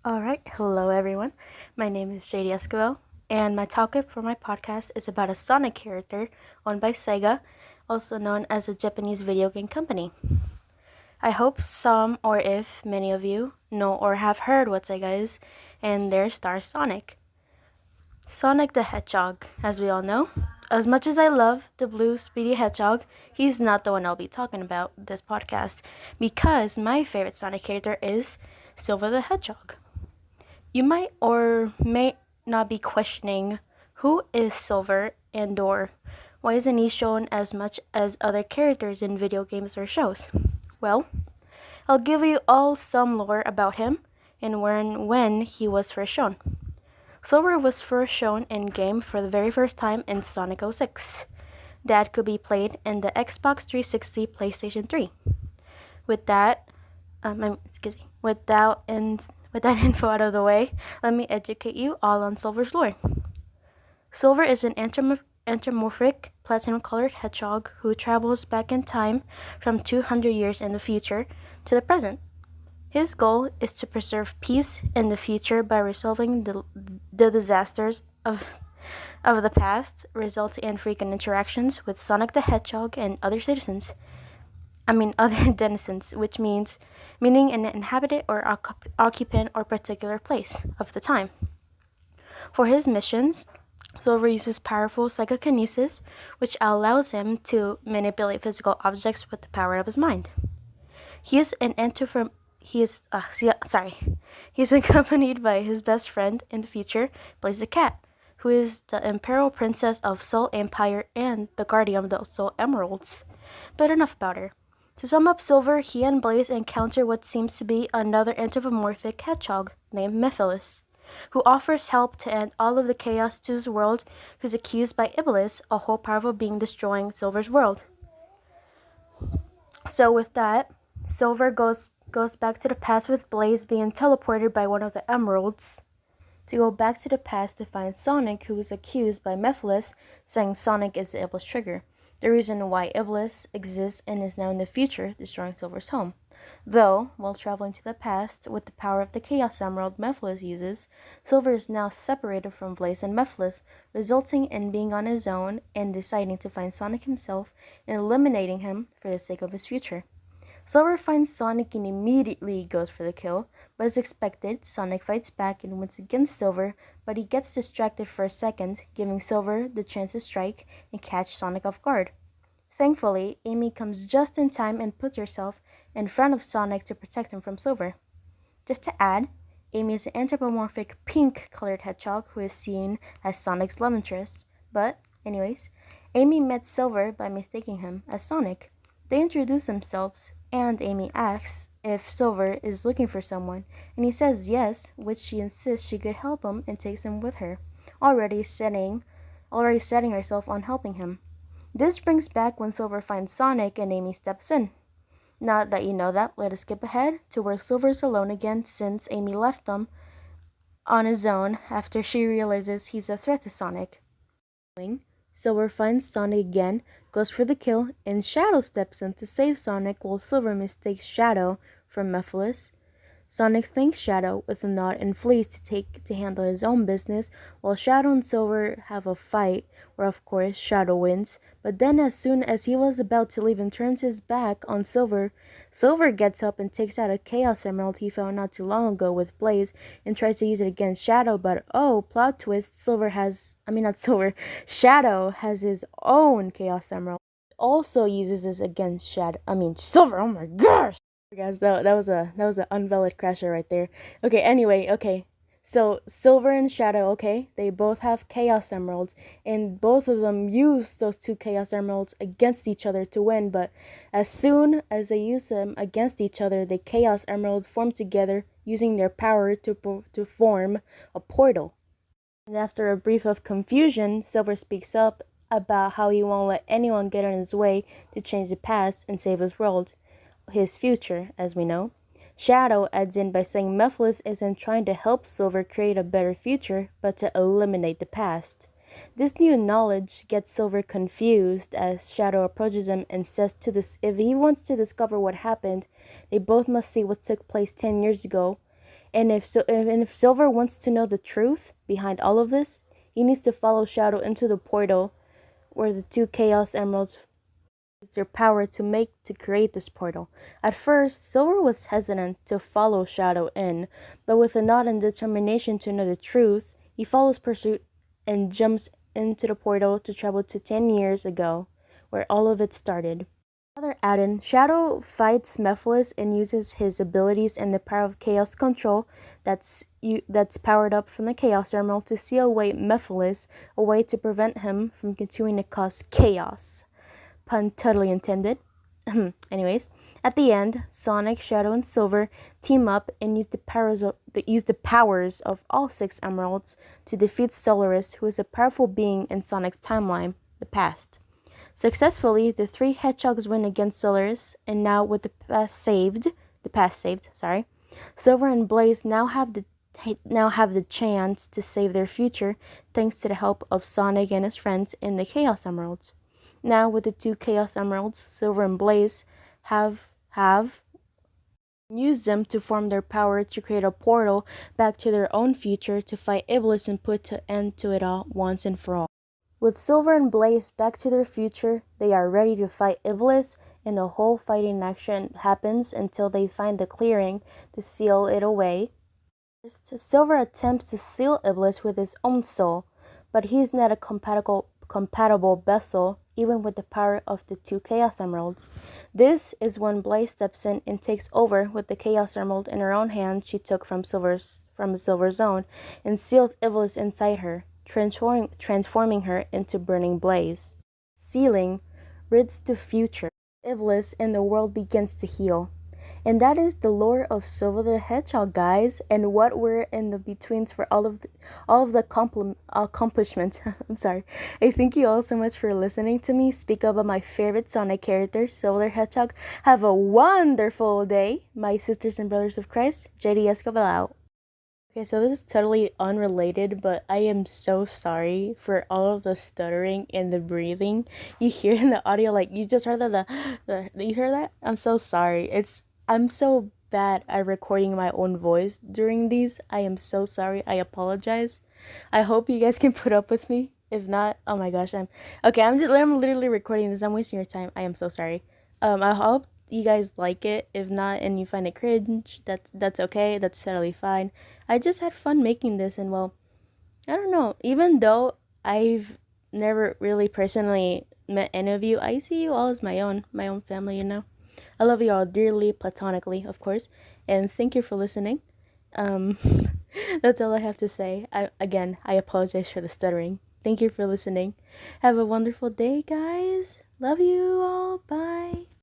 Alright, hello everyone. My name is JD Esquivel, and my topic for my podcast is about a Sonic character owned by Sega, also known as a Japanese video game company. I hope some, or if many of you, know or have heard what Sega is, and their star Sonic. Sonic the Hedgehog, as we all know. As much as I love the blue speedy hedgehog, he's not the one I'll be talking about this podcast, because my favorite Sonic character is Silver the Hedgehog. You might or may not be questioning, who is Silver and/or why isn't he shown as much as other characters in video games or shows? Well, I'll give you all some lore about him and when he was first shown. Silver was first shown in game for the very first time in Sonic 06. That could be played in the Xbox 360, PlayStation 3. With that, with that info out of the way, let me educate you all on Silver's lore. Silver is an anthropomorphic, platinum-colored hedgehog who travels back in time from 200 years in the future to the present. His goal is to preserve peace in the future by resolving the disasters of the past, resulting in frequent interactions with Sonic the Hedgehog and other other denizens, meaning an inhabitant or occupant or particular place of the time. For his missions, Silver uses powerful psychokinesis, which allows him to manipulate physical objects with the power of his mind. He is accompanied by his best friend in the future, Blaze the Cat, who is the Imperial Princess of Soul Empire and the Guardian of the Soul Emeralds. But enough about her. To sum up Silver, he and Blaze encounter what seems to be another anthropomorphic hedgehog named Mephiles, who offers help to end all of the chaos to his world, who's accused by Iblis, a whole powerful being destroying Silver's world. So with that, Silver goes back to the past with Blaze being teleported by one of the emeralds to go back to the past to find Sonic, who is accused by Mephiles, saying Sonic is the Iblis trigger, the reason why Iblis exists and is now in the future, destroying Silver's home. Though, while traveling to the past with the power of the Chaos Emerald Mephiles uses, Silver is now separated from Blaze and Mephiles, resulting in being on his own and deciding to find Sonic himself and eliminating him for the sake of his future. Silver finds Sonic and immediately goes for the kill, but as expected, Sonic fights back and wins against Silver, but he gets distracted for a second, giving Silver the chance to strike and catch Sonic off guard. Thankfully, Amy comes just in time and puts herself in front of Sonic to protect him from Silver. Just to add, Amy is an anthropomorphic pink-colored hedgehog who is seen as Sonic's love interest. But, anyways, Amy met Silver by mistaking him as Sonic. They introduce themselves, and Amy asks if Silver is looking for someone, and he says yes, which she insists she could help him and takes him with her, already setting herself on helping him. This brings back when Silver finds Sonic and Amy steps in. Now that you know that, let us skip ahead to where Silver's alone again since Amy left him on his own after she realizes he's a threat to Sonic. Silver finds Sonic again, goes for the kill, and Shadow steps in to save Sonic while Silver mistakes Shadow for Mephiles. Sonic thanks Shadow with a nod and flees to handle his own business, while Shadow and Silver have a fight, where of course Shadow wins, but then as soon as he was about to leave and turns his back on Silver, Silver gets up and takes out a Chaos Emerald he found not too long ago with Blaze and tries to use it against Shadow, but oh, plot twist, Shadow has his own Chaos Emerald. Also uses this against Silver, oh my gosh! Guys, that was an unvalid crasher right there. Okay. So Silver and Shadow, okay, they both have Chaos Emeralds, and both of them use those two Chaos Emeralds against each other to win. But as soon as they use them against each other, the Chaos Emeralds form together, using their power to form a portal. And after a brief of confusion, Silver speaks up about how he won't let anyone get in his way to change the past and save his world. His future, as we know. Shadow adds in by saying Mephiles isn't trying to help Silver create a better future, but to eliminate the past. This new knowledge gets Silver confused as Shadow approaches him and says if he wants to discover what happened, they both must see what took place 10 years ago, And if Silver wants to know the truth behind all of this, he needs to follow Shadow into the portal where the two Chaos Emeralds use their power to create this portal. At first, Silver was hesitant to follow Shadow in, but with a nod and determination to know the truth, he follows pursuit and jumps into the portal to travel to 10 years ago, where all of it started. Another add-in, Shadow fights Mephiles and uses his abilities and the power of Chaos Control that's powered up from the Chaos Emerald to seal away Mephiles, a way to prevent him from continuing to cause chaos. Pun totally intended. Anyways, at the end, Sonic, Shadow, and Silver team up and use the powers of all 6 emeralds to defeat Solaris, who is a powerful being in Sonic's timeline, the past. Successfully, the 3 hedgehogs win against Solaris, and now with the past saved, Silver and Blaze now have the chance to save their future thanks to the help of Sonic and his friends in the Chaos Emeralds. Now with the 2 Chaos Emeralds, Silver and Blaze have used them to form their power to create a portal back to their own future to fight Iblis and put an end to it all once and for all. With Silver and Blaze back to their future, they are ready to fight Iblis, and the whole fighting action happens until they find the clearing to seal it away. First, Silver attempts to seal Iblis with his own soul, but he is not a compatible vessel, even with the power of the 2 Chaos Emeralds. This is when Blaze steps in and takes over with the Chaos Emerald in her own hand she took from Silver's own, and seals Iblis inside her, transforming her into burning blaze. Sealing rids the future Iblis, and the world begins to heal. And that is the lore of Silver the Hedgehog, guys, and what we're in the betweens for all of the accomplishments. I'm sorry. I thank you all so much for listening to me speak about my favorite Sonic character, Silver the Hedgehog. Have a wonderful day, my sisters and brothers of Christ. JD Escobar out. Okay, so this is totally unrelated, but I am so sorry for all of the stuttering and the breathing you hear in the audio. Like, you just heard you heard that? I'm so sorry. I'm so bad at recording my own voice during these. I am so sorry. I apologize. I hope you guys can put up with me. If not, oh my gosh, I'm literally recording this. I'm wasting your time. I am so sorry. I hope you guys like it. If not, and you find it cringe, that's okay. That's totally fine. I just had fun making this, and well, I don't know. Even though I've never really personally met any of you, I see you all as my own family. I love you all dearly, platonically, of course, and thank you for listening. That's all I have to say. I apologize for the stuttering. Thank you for listening. Have a wonderful day, guys. Love you all. Bye.